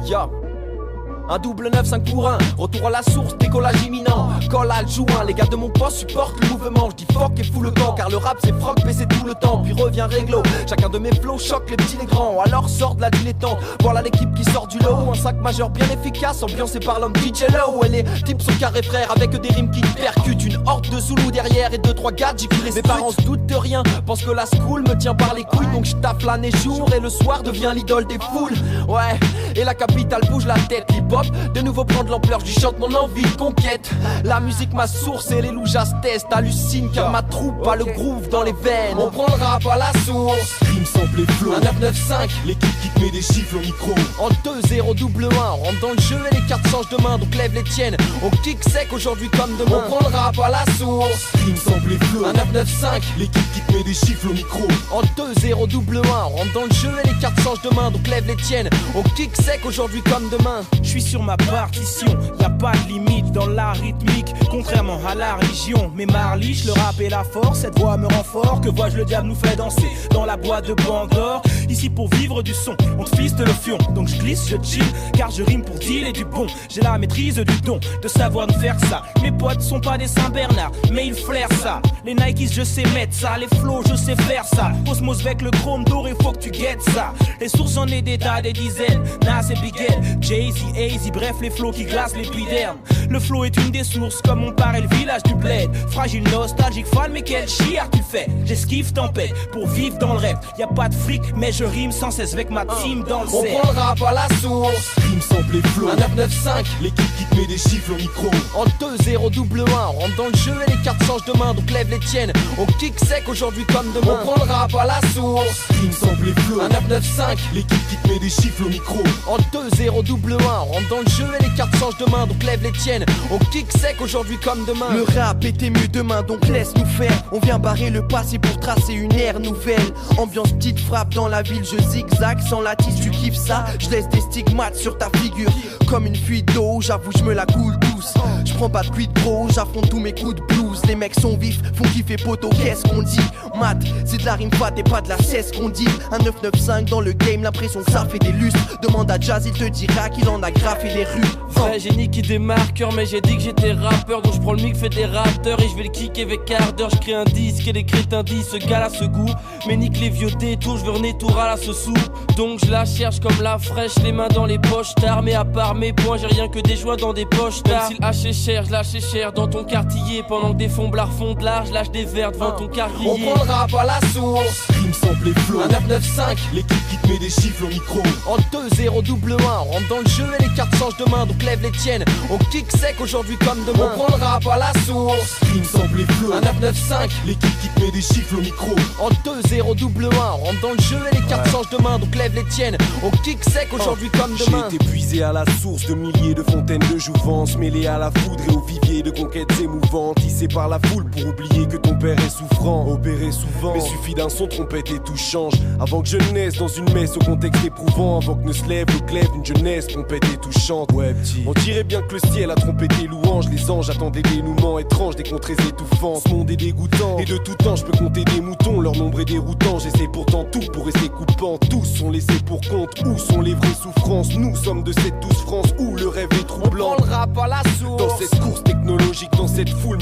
Ya. Un double 9, 5 pour 1, retour à la source, décollage imminent. Colle à le joint, les gars de mon poste supportent le mouvement. Je dis fuck et fous le camp, car le rap c'est froc, baisser tout le temps. Puis revient réglo, chacun de mes flows choque les petits les grands. Alors sort de la dilettante, voilà l'équipe qui sort du lot. Un 5 majeur bien efficace, ambiancé par l'homme DJ Low. Et les types sont carrés frères avec des rimes qui percutent. Une horde de Zoulous derrière et 2-3 gars qui les Mes parents se doutent de rien, pensent que la school me tient par les couilles. Donc je taffe l'année jour et le soir devient l'idole des foules. Ouais, et la capitale bouge la tête, hip-hop de nouveau prendre l'ampleur, je chante mon envie de conquête. La musique ma source et les loujas testent. Hallucine car ma troupe a le groove dans les veines. On prend le rap à la source. Rime sample et flow. Un 995, l'équipe qui te met des chiffres au micro. En 2-0 double 1, on rentre dans le jeu et les cartes changent de main. Donc lève les tiennes, on kick sec aujourd'hui comme demain. On prend le rap à la source. Rime sample et flow. Un 995, l'équipe qui te met des chiffres au micro. En 2-0 double 1, on rentre dans le jeu et les cartes changent de main. Donc lève les tiennes, on kick sec aujourd'hui comme demain. Je suis sur ma partition, y a pas de limite dans la rythmique, contrairement à la religion. Mais Marliche, le rap et la force, cette voix me rend fort. Que vois-je, le diable nous fait danser dans la boîte de Pandore. Ici pour vivre du son, on te fiste le fion. Donc je glisse, je chill, car je rime pour dealer du bon. J'ai la maîtrise du don, de savoir nous faire ça. Mes potes sont pas des Saint-Bernard, mais ils flairent ça. Les Nikes, je sais mettre ça, les flows, je sais faire ça. Osmose avec le chrome doré, faut que tu guettes ça. Les sources, j'en ai des tas, des dizaines. Nas et Big L, Jay-Z, AZ, bref les flows qui glacent l'épiderme. Le flow est une des sources, comme on paraît le village du bled. Fragile, nostalgique, fan, mais quel chiard tu fais. J'esquive tempête pour vivre dans le rêve. Y a pas de fric, mais je rime sans cesse avec ma team dans le On cerf. prend le rap à la source. Rime sample et flow. Un 995, l'équipe qui te met des chiffres au micro. En 2-0 double 1, on rentre dans le jeu et les cartes changent de main. Donc lève les tiennes, on kick sec aujourd'hui comme demain. On prend le rap à la source. Rime sample et flow. Un 995, l'équipe qui te met des chiffres au micro. En 2-0 double 1, on rentre dans le jeu et les cartes changent de main. Donc lève les tiennes, on kick sec aujourd'hui comme demain. Le rap était mieux demain, donc laisse-nous faire. On vient barrer le passé pour tracer une ère nouvelle. Ambiance petite frappe dans la ville, je zigzag sans la tisse, tu kiffes ça. Je laisse des stigmates sur ta figure comme une fuite d'eau, j'avoue je me la coule douce. Je prends pas de pluie de gros, j'affronte tous mes coups de blues. Les mecs sont vifs, font kiffer poteau, qu'est-ce qu'on dit? Mat, c'est de la rime fat et pas de la cesse qu'on dit. Un 995 dans le game, l'impression que ça fait des lustres. Demande à Jazz, il te dira qu'il en a graffé les rues. Vrai génie qui des marqueurs, mais j'ai dit que j'étais rappeur. Donc je prends le mic, fais des rapteurs et je vais le kicker avec quart d'heure. Je crée un disque et les crétins disent ce gars-là se goût. Mais nique les vieux détours, je veux renaître tout à la ce sou. Donc je la cherche comme la fraîche, les mains dans les poches tard. Mais à part mes poings, j'ai rien que des joints dans des poches tard. Même si le haché cher, je lâche cher dans ton quartier. Pendant que des fonds blards font de l'art, je lâche des verres devant ton carrier. On prend le rap à la source. Rime sample et flow. Un 995, l'équipe qui te met des chiffres au micro. En 2-0 double 1, on rentre dans le jeu et les cartes changent de main. Donc lève les tiennes, on kick sec aujourd'hui comme demain. On prend le rap à la source. Rime sample et flow. Un 995, l'équipe qui te met des chiffres au micro. En 2-0 double 1, on rentre dans le jeu et les cartes changent de main. Donc lève les tiennes, on kick sec aujourd'hui comme demain. J'ai été puisé à la source de milliers de fontaines de jouvence, mêlées à la foudre et au vivier de conquêtes émouvantes, tissées par la foule pour oublier que ton père est souffrant, opéré souvent. Mais suffit d'un son trompette et tout change. Avant que je naisse dans une messe au contexte éprouvant, avant que ne se lève le glaive d'une jeunesse trompette et touchante. Ouais petit, on dirait bien que le ciel a trompé tes louanges. Les anges attendent des dénouements étranges, des contrées étouffantes. Ce monde est dégoûtant, et de tout temps je peux compter des moutons. Leur nombre est déroutant, j'essaie pourtant tout pour rester coupant. Tous sont laissés pour compte, où sont les vraies souffrances? Nous sommes de cette douce France où le rêve est troublant. On prend le rap à la source. Dans cette course technologique, dans cette foule